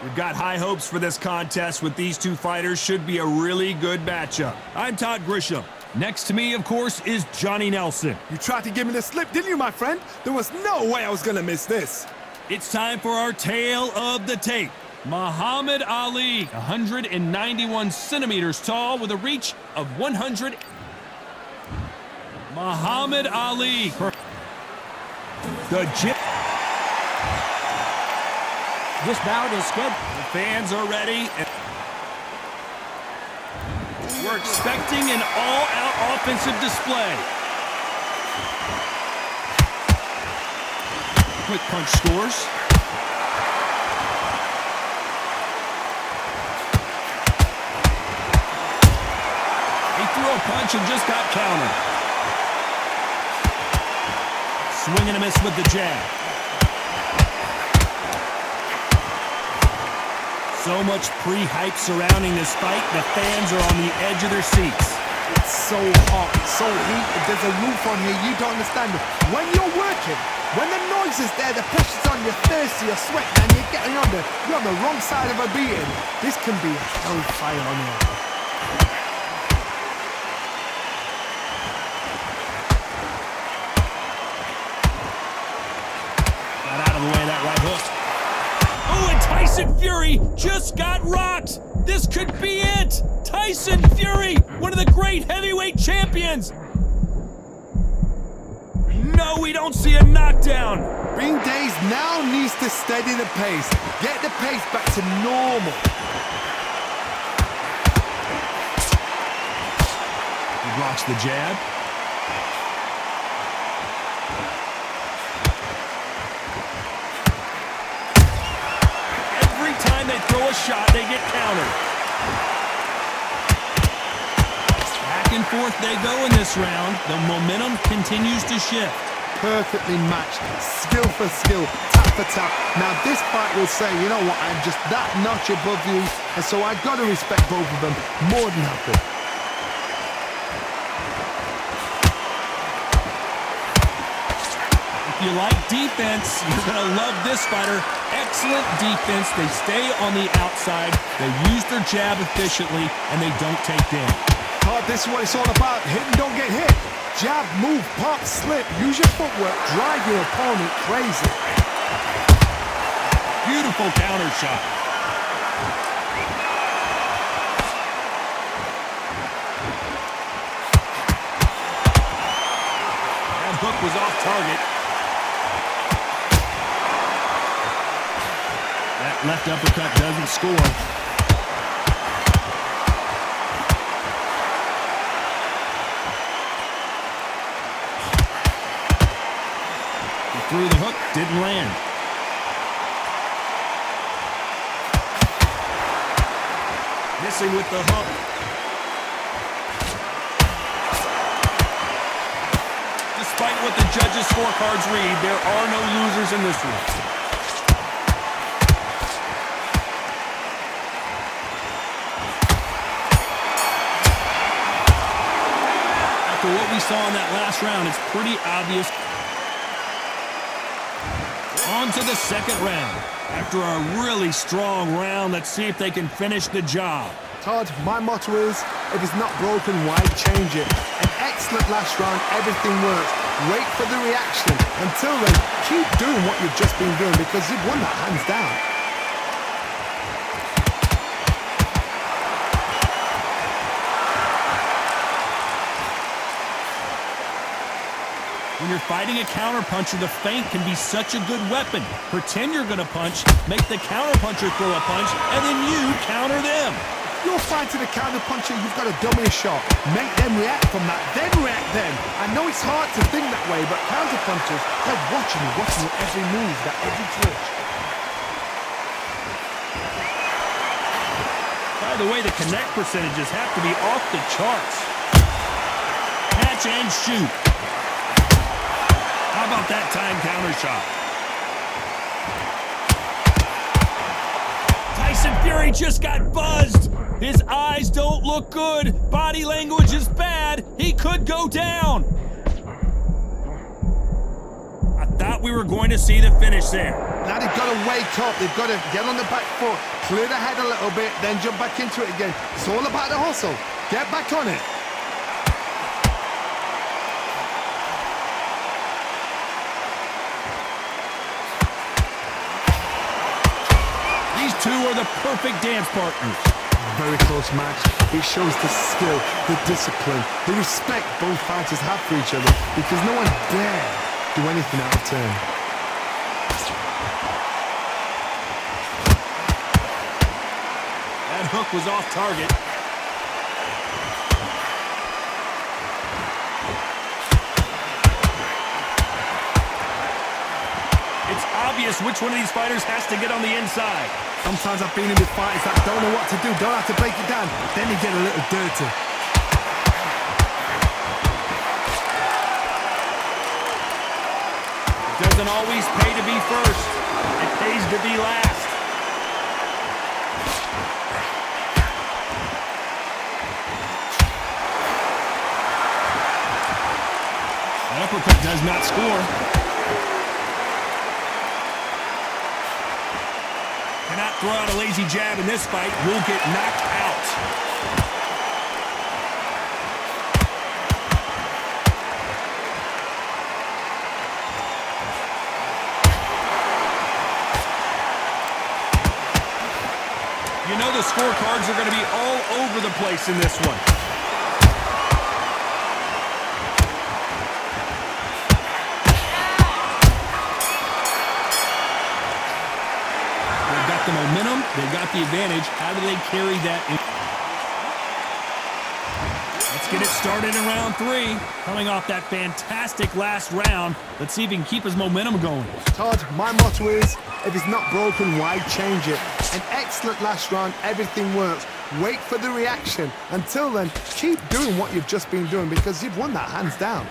We've got high hopes for this contest with these two fighters. Should be a really good matchup. I'm Todd Grisham. Next to me, of course, is Johnny Nelson. You tried to give me the slip, didn't you, my friend? There was no way I was gonna miss this. It's time for our tale of the tape. Muhammad Ali, 191 centimeters tall with a reach of 100. Muhammad Ali. The Gypsy. This bout is scheduled. The fans are ready. We're expecting an all-out offensive display. Quick punch scores. He threw a punch and just got countered. Swing and a miss with the jab. So much pre-hype surrounding this fight, the fans are on the edge of their seats. It's so hot, so heated, there's a roof on here, you don't understand it. When you're working, when the noise is there, the pressure's on, you're thirsty, you're sweating, and you're on the wrong side of a beating. This can be a hellfire on here. Got out of the way of that right hook. Oh, and Tyson Fury just got rocked. This could be it. Tyson Fury, one of the great heavyweight champions. No, we don't see a knockdown. Being dazed now needs to steady the pace. Get the pace back to normal. He blocks the jab. They throw a shot, they get countered. Back and forth they go in this round. The momentum continues to shift. Perfectly matched, skill for skill, tap for tap. Now this fight will say, you know what, I'm just that notch above you, and so I've got to respect both of them more than happy. If you like defense, you're going to love this fighter. Excellent defense. They stay on the outside. They use their jab efficiently, and they don't take damage. Todd, this is what it's all about. Hit and don't get hit. Jab, move, pop, slip. Use your footwork. Drive your opponent crazy. Beautiful counter shot. That hook was off target. That left uppercut doesn't score. He threw the hook, didn't land. Missing with the hook. Despite what the judges' scorecards read, there are no losers in this one. For what we saw in that last round, it's pretty obvious. On to the second round. After a really strong round, let's see if they can finish the job. Todd, my motto is, if it's not broken, why change it? An excellent last round, everything works. Wait for the reaction. Until then, keep doing what you've just been doing because you've won that hands down. When you're fighting a counterpuncher, the feint can be such a good weapon. Pretend you're going to punch, make the counterpuncher throw a punch, and then you counter them. You're fighting a counterpuncher, you've got to dummy a shot. Make them react from that, then react then. I know it's hard to think that way, but counterpunchers, they're watching you every move, that every twitch. By the way, the connect percentages have to be off the charts. Catch and shoot. How about that time counter shot? Tyson Fury just got buzzed. His eyes don't look good. Body language is bad. He could go down. thought we were going to see the finish there. Now they've got to wake up. They've got to get on the back foot, clear the head a little bit, then jump back into it again. It's all about the hustle. Get back on it. These two are the perfect dance partners. Very close match. It shows the skill, the discipline, the respect both fighters have for each other, because no one dare do anything out of turn. That hook was off target. It's obvious which one of these fighters has to get on the inside. Sometimes I've been in with fighters that don't know what to do, don't have to break it down, then they get a little dirty. It doesn't always pay to be first. It pays to be last. That uppercut does not score. Cannot throw out a lazy jab in this fight. You'll get knocked out. You know the scorecards are going to be all over the place in this one. The momentum, they got the advantage. How do they carry that in? Let's get it started in round 3. Coming off that fantastic last round, let's see if he can keep his momentum going. Todd, my motto is, if it's not broken, why change it? An excellent last round, everything works. Wait for the reaction. Until then, keep doing what you've just been doing, because you've won that hands down.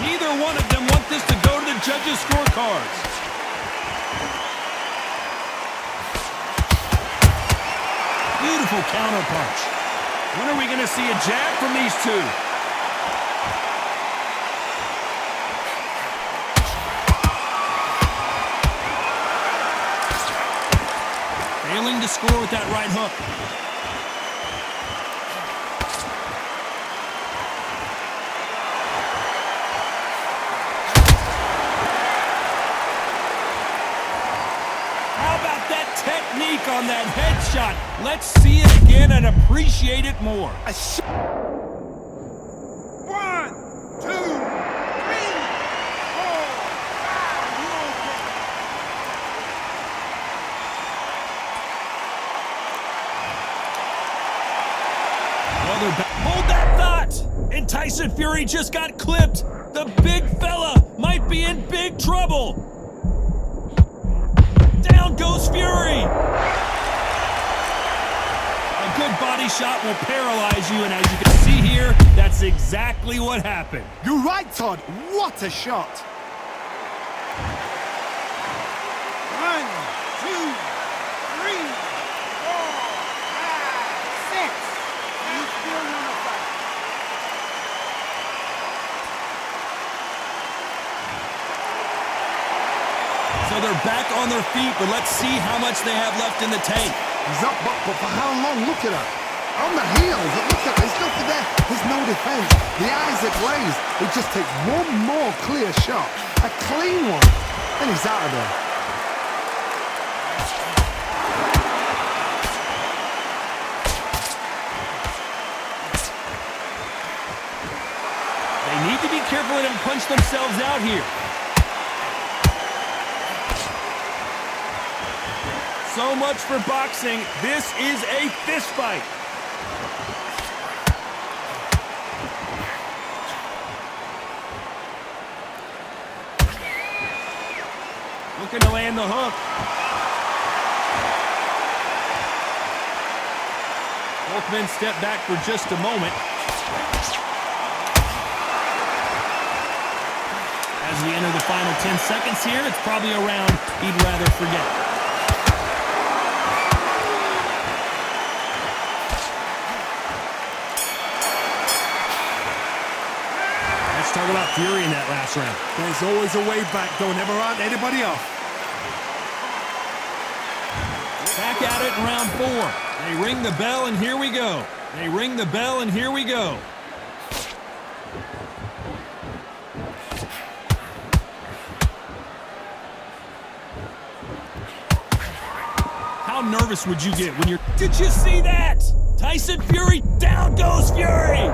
Neither one of them want this to go to the judges' scorecards. Beautiful counter punch. When are we going to see a jab from these two? Failing to score with that right hook. Technique on that headshot. Let's see it again and appreciate it more. 1, 2, 3, 4, 5. Hold that thought. And Tyson Fury just got clipped. The big fella might be in big trouble. Down goes Fury. A good body shot will paralyze you, and as you can see here, that's exactly what happened. You're right, Todd. What a shot. 1, 2, 3, 4, 5, 6. You still want to fight. So they're back on their feet, but let's see how much they have left in the tank. He's up, but for how long? Look at her. On the heels. Look at her. There's nothing there. There's no defense. The eyes are glazed. It just takes one more clear shot. A clean one. And he's out of there. They need to be careful and punch themselves out here. So much for boxing. This is a fist fight. Looking to land the hook. Both men step back for just a moment. As As we enter the final 10 seconds here, it's probably a round he'd rather forget. Let's talk about Fury in that last round. There's always a way back. Don't ever round anybody off. Back at it in round 4. They ring the bell, and here we go. They ring the bell, and here we go. How nervous would you get when you're... Did you see that? Tyson Fury, down goes Fury!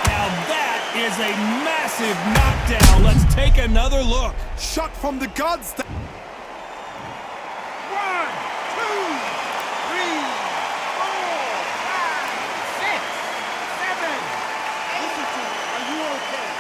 Now that is a massive knockdown. Let's take another look. Shot from the gods. 1, 2, 3, 4, 5, 6, 7. Listen to me. Are you okay?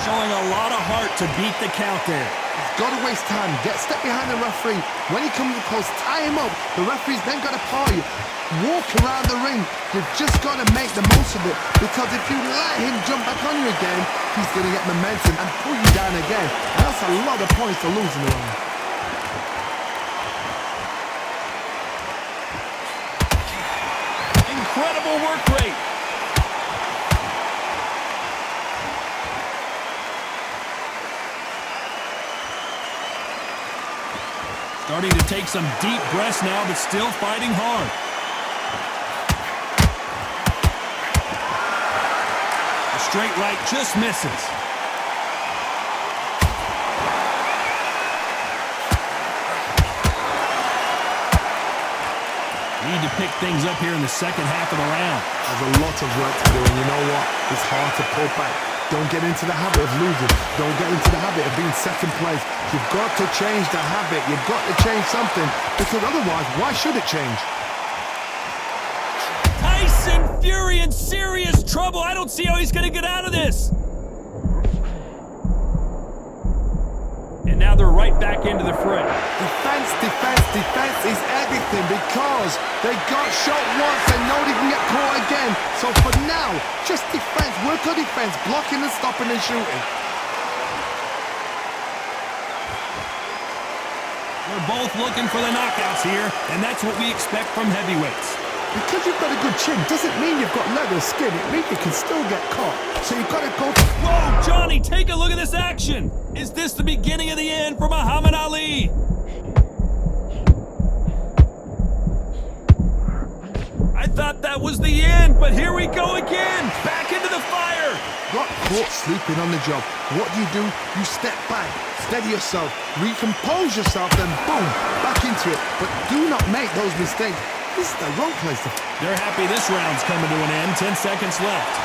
Showing a lot of heart to beat the count there. He's got to waste time. Step behind the referee. When he comes close, tie him up. The referee's then got to paw you. Walk around the ring. You've just got to make the most of it. Because if you let him jump back on you again, he's going to get momentum and pull you down again. And that's a lot of points to lose in the round. Incredible work rate. Starting to take some deep breaths now, but still fighting hard. A straight right just misses. Need to pick things up here in the second half of the round. There's a lot of work to do, and you know what? It's hard to pull back. Don't get into the habit of losing. Don't get into the habit of being second place. You've got to change the habit. You've got to change something, because otherwise, why should it change? Tyson Fury in serious trouble. I don't see how he's going to get out of this. And now they're right back into the fray. Defense, defense, defense is everything, because they got shot once and know they can get caught again. So for now, just defense, work on defense, blocking and stopping and shooting. We're both looking for the knockouts here, and that's what we expect from heavyweights. Because you've got a good chin doesn't mean you've got leather skin. It means you can still get caught. So you've got to go... Whoa, Johnny, take a look at this action. Is this the beginning of the end for Muhammad Ali? I thought that was the end, but here we go again. Back into the fire. Got caught sleeping on the job. What do? You step back, steady yourself, recompose yourself, then boom, back into it. But do not make those mistakes. This is the wrong place to... They're happy this round's coming to an end. 10 seconds left.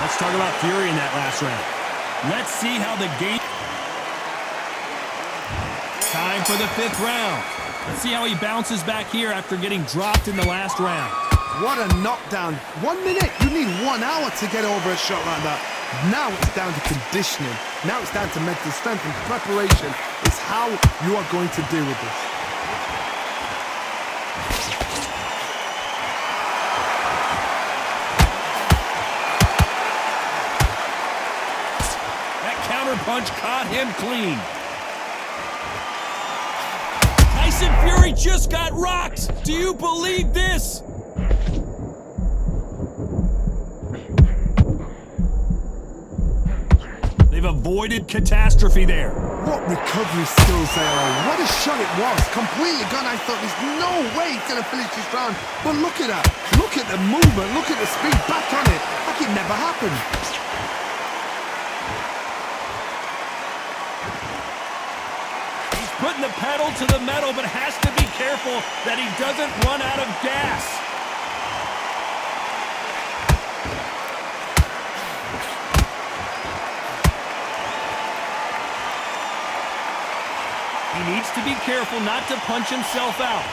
Let's talk about Fury in that last round. Let's see how the game... Time for the 5th round. Let's see how he bounces back here after getting dropped in the last round. What a knockdown. 1 minute. You need 1 hour to get over a shot like that. Now it's down to conditioning. Now it's down to mental strength and preparation. It's how you are going to deal with this. That counter punch caught him clean. Tyson Fury just got rocked. Do you believe this? They've avoided catastrophe there. What recovery skills they are. What a shot it was. Completely gone. I thought there's no way he's going to finish this round. But look at that. Look at the movement. Look at the speed. Back on it. Like it never happened. He's putting the pedal to the metal, but has to be careful that he doesn't run out of gas. He needs to be careful not to punch himself out.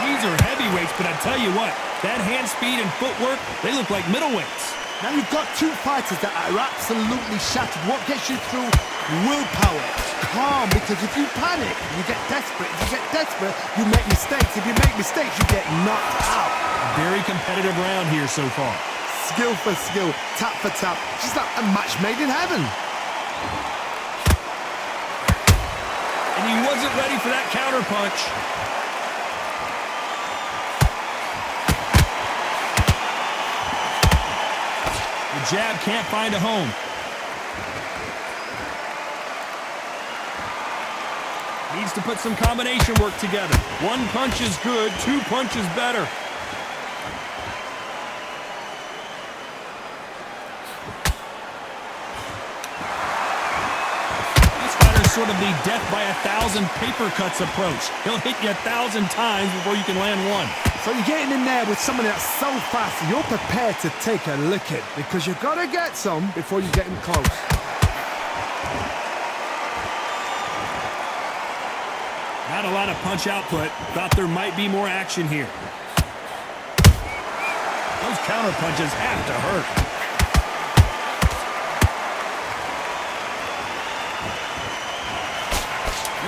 These are heavyweights, but I tell you what, That hand speed and footwork, they look like middleweights. Now you've got two fighters that are absolutely shattered. What gets you through? Willpower. Calm, because if you panic, you get desperate. If you get desperate, you make mistakes. If you make mistakes, you get knocked out. Very competitive round here so far. Skill for skill, tap for tap. Just like a match made in heaven. And he wasn't ready for that counter punch. The jab can't find a home. Needs to put some combination work together. One punch is good, two punches better. This fighter's sort of the death by 1,000 paper cuts approach. He'll hit you 1,000 times before you can land one. So you're getting in there with someone that's so fast, you're prepared to take a licking because you've got to get some before you get in close. Not a lot of punch output. Thought there might be more action here. Those counter punches have to hurt.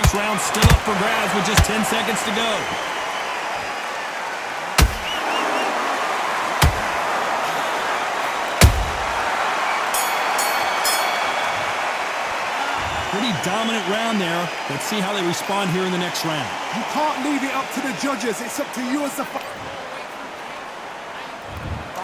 This round's still up for grabs with just 10 seconds to go. Pretty dominant round there. Let's see how they respond here in the next round. You can't leave it up to the judges. It's up to you as the fighter.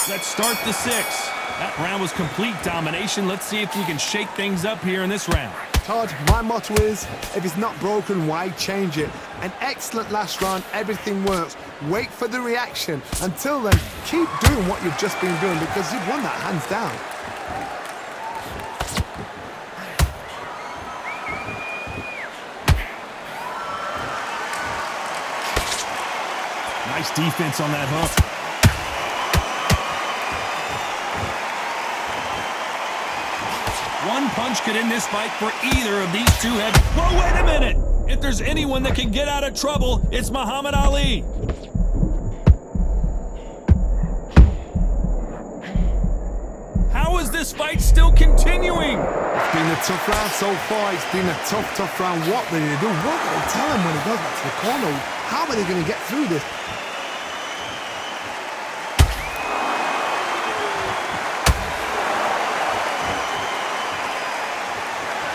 Let's start the sixth. That round was complete domination. Let's see if we can shake things up here in this round. Todd, my motto is, if it's not broken, why change it? An excellent last round, everything works. Wait for the reaction. Until then, keep doing what you've just been doing because you've won that hands down. Nice defense on that hook. One punch could end this fight for either of these two heads. Whoa, wait a minute! If there's anyone that can get out of trouble, it's Muhammad Ali. How is this fight still continuing? It's been a tough round so far. It's been a tough round. What will they do? What will they tell him when he goes back to the corner? How are they going to get through this?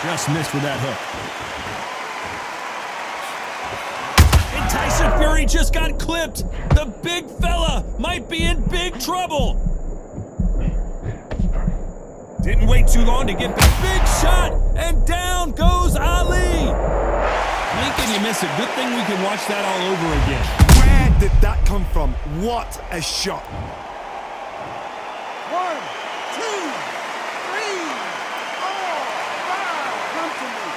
Just missed with that hook. And Tyson Fury just got clipped. The big fella might be in big trouble. Didn't wait too long to get the big shot, and down goes Ali. Blink and you miss it. Good thing we can watch that all over again. Where did that come from? What a shot. 1, 2, 3, 4, 5. Come to me.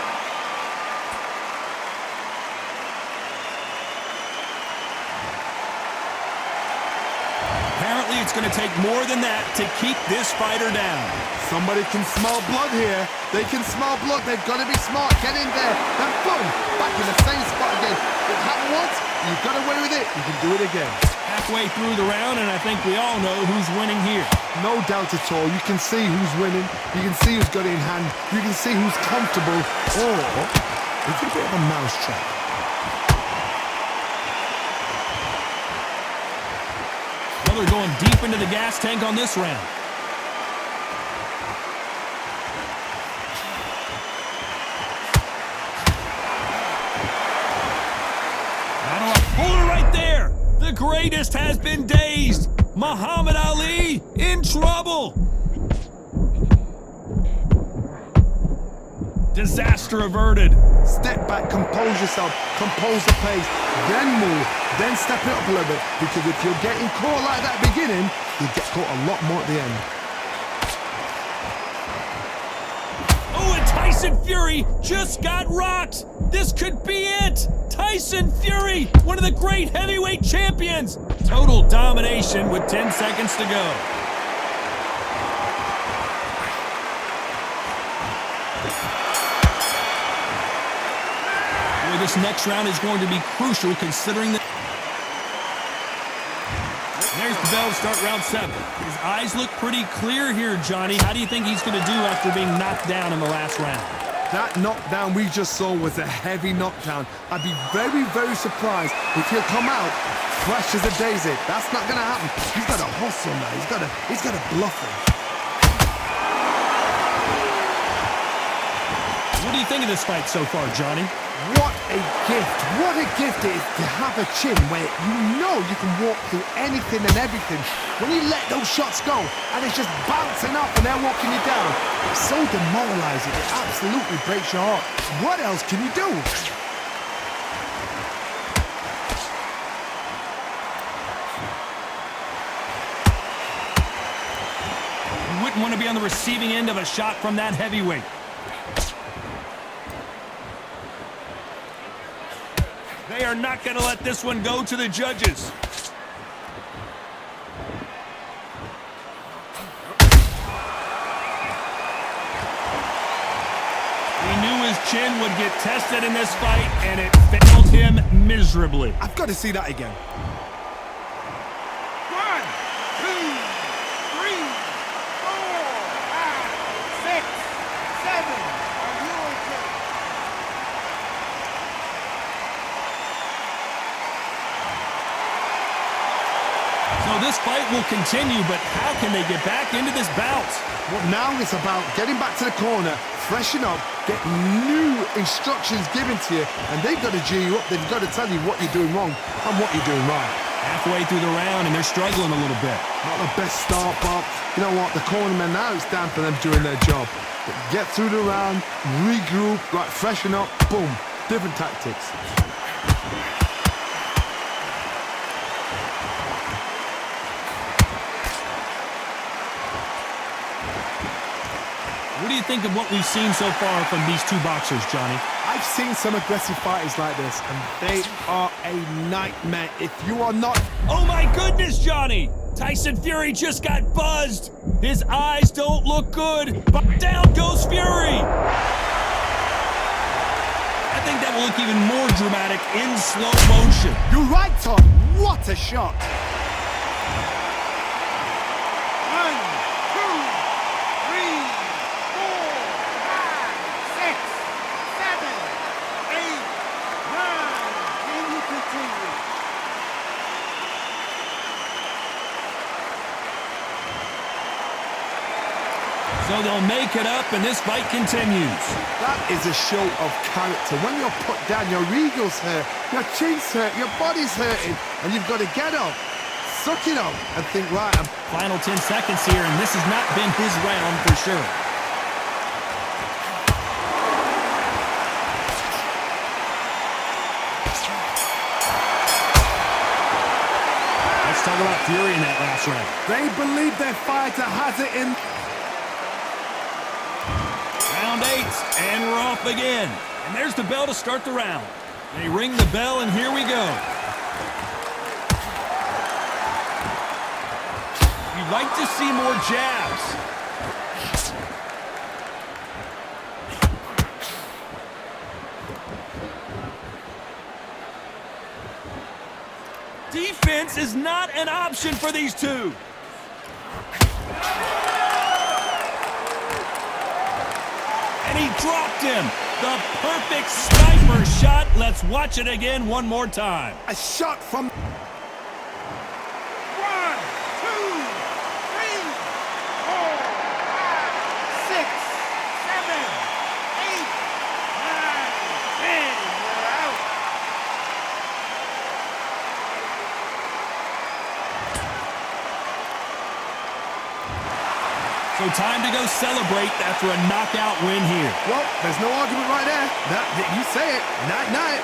Apparently, it's going to take more than that to keep this fighter down. Somebody can smell blood here. They can smell blood. They've got to be smart. Get in there. Then boom, back in the same spot again. It happened once. You got away with it. You can do it again. Halfway through the round, and I think we all know who's winning here. No doubt at all. You can see who's winning. You can see who's got it in hand. You can see who's comfortable. Or it's a bit of a mousetrap. Well, they're going deep into the gas tank on this round. Hold it right there. The greatest has been dazed. Muhammad Ali in trouble. Disaster averted. Step back, compose yourself, compose the pace, then move, then step it up a little bit. Because if you're getting caught like that beginning, you get caught a lot more at the end. Oh, and Tyson Fury just got rocked. This could be it. Tyson Fury, one of the great heavyweight champions. Total domination with 10 seconds to go. Boy, this next round is going to be crucial considering that. There's the bell to start round 7. His eyes look pretty clear here, Johnny. How do you think he's going to do after being knocked down in the last round? That knockdown we just saw was a heavy knockdown. I'd be very, very surprised if he'll come out fresh as a daisy. That's not going to happen. He's got to hustle now. He's got to bluff him. What do you think of this fight so far, Johnny? What a gift. What a gift it is to have a chin where you know you can walk through anything and everything. When you let those shots go and it's just bouncing off and they're walking you down, it's so demoralizing. It absolutely breaks your heart. What else can you do? You wouldn't want to be on the receiving end of a shot from that heavyweight. They are not going to let this one go to the judges. He knew his chin would get tested in this fight, and it failed him miserably. I've got to see that again. 1, 2, 3, 4, 5, 6, 7. Are you okay? So this fight will continue, but how can they get back into this bout? Well, now it's about getting back to the corner, freshen up, get new instructions given to you, and they've got to G you up. They've got to tell you what you're doing wrong and what you're doing right. Halfway through the round, and they're struggling a little bit. Not the best start, but you know what? The cornermen, now it's down for them doing their job. Get through the round, regroup, right, freshen up, boom, different tactics. What do you think of what we've seen so far from these two boxers, Johnny? I've seen some aggressive fighters like this, and they are a nightmare. If you are not... Oh my goodness, Johnny! Tyson Fury just got buzzed. His eyes don't look good, but down goes Fury. I think that will look even more dramatic in slow motion. You're right, Tom. What a shot. 1, 2, 3, 4, 5, 6, 7, 8, 9. Can you continue? So they'll make it up, and this fight continues. That is a show of character. When you're put down, your ego's hurt, your chin's hurt, your body's hurting, and you've got to get up, suck it up, and think, right, Final 10 seconds here, and this has not been his round for sure. Let's talk about Fury in that last round. they believe their fighter has it in... Round 8, and we're off again. And there's the bell to start the round. They ring the bell, and here we go. You'd like to see more jabs. Defense is not an option for these two. And he dropped him. The perfect sniper shot. Let's watch it again one more time. A shot from... 1, 2, 3, 4, 5, 6, 7, 8, 9, 10. We're out. So time to go celebrate after a knockout win here. Well, there's no argument right there. You say it. Night-night.